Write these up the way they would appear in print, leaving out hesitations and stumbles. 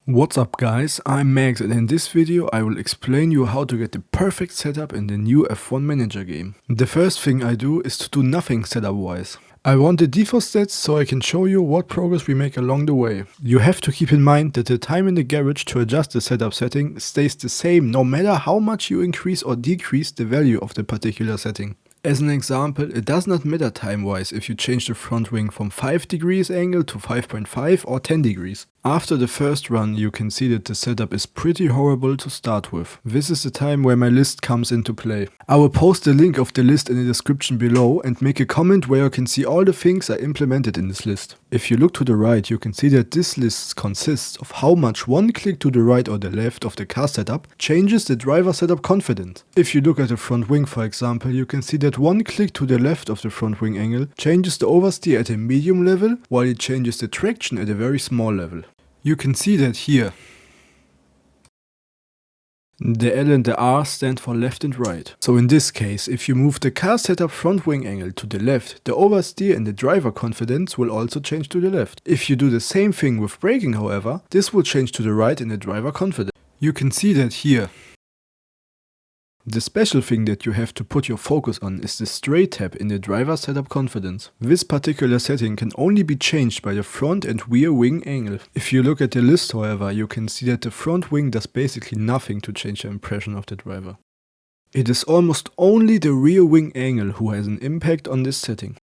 What's up guys, I'm Max and in this video I will explain you how to get the perfect setup in the new F1 Manager game. The first thing I do is to do nothing setup wise. I want the default stats so I can show you what progress we make along the way. You have to keep in mind that the time in the garage to adjust the setup setting stays the same no matter how much you increase or decrease the value of the particular setting. As an example, it does not matter time-wise if you change the front wing from 5 degrees angle to 5.5 or 10 degrees. After the first run you can see that the setup is pretty horrible to start with. This is the time where my list comes into play. I will post the link of the list in the description below and make a comment where you can see all the things I implemented in this list. If you look to the right you can see that this list consists of how much one click to the right or the left of the car setup changes the driver setup confidence. If you look at the front wing for example, you can see that one click to the left of the front wing angle changes the oversteer at a medium level while it changes the traction at a very small level. You can see that here. The L and the R stand for left and right. So in this case, if you move the car setup front wing angle to the left, the oversteer and the driver confidence will also change to the left. If you do the same thing with braking however, this will change to the right in the driver confidence. You can see that here. The special thing that you have to put your focus on is the straight tab in the driver setup confidence. This particular setting can only be changed by the front and rear wing angle. If you look at the list however, you can see that the front wing does basically nothing to change the impression of the driver. It is almost only the rear wing angle who has an impact on this setting.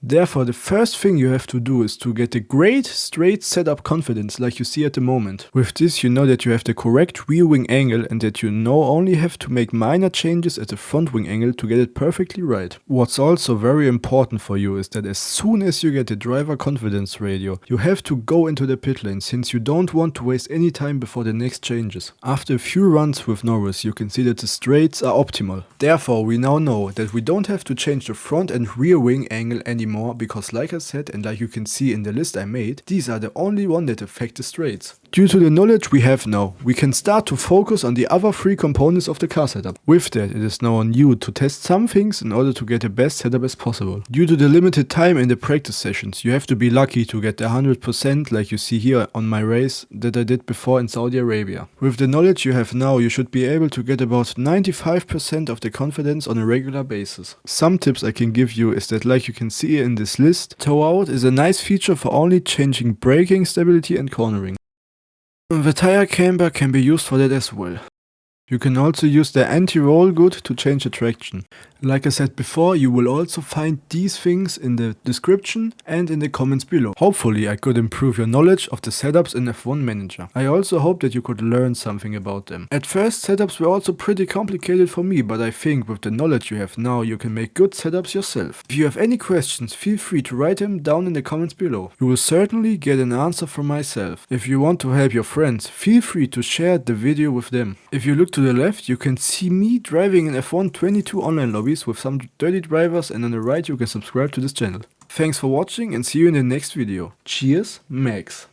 Therefore, the first thing you have to do is to get a great straight setup confidence like you see at the moment. With this you know that you have the correct rear wing angle and that you now only have to make minor changes at the front wing angle to get it perfectly right. What's also very important for you is that as soon as you get the driver confidence radio, you have to go into the pit lane since you don't want to waste any time before the next changes. After a few runs with Norris you can see that the straights are optimal. Therefore we now know that we don't have to change the front and rear wing angle anymore because like I said and like you can see in the list I made, these are the only one that affect the straights. Due to the knowledge we have now, we can start to focus on the other three components of the car setup. With that, it is now on you to test some things in order to get the best setup as possible. Due to the limited time in the practice sessions, you have to be lucky to get the 100% like you see here on my race that I did before in Saudi Arabia. With the knowledge you have now, you should be able to get about 95% of the confidence on a regular basis. Some tips I can give you is that like you can see in this list, toe out is a nice feature for only changing braking, stability and cornering. The tire camber can be used for that as well. You can also use the anti-roll good to change the traction. Like I said before, you will also find these things in the description and in the comments below. Hopefully I could improve your knowledge of the setups in F1 Manager. I also hope that you could learn something about them. At first setups were also pretty complicated for me, but I think with the knowledge you have now you can make good setups yourself. If you have any questions, feel free to write them down in the comments below. You will certainly get an answer from myself. If you want to help your friends, feel free to share the video with them. If you look to the left, you can see me driving in F1 22 online lobbies with some dirty drivers, and on the right you can subscribe to this channel. Thanks for watching and see you in the next video. Cheers, Max.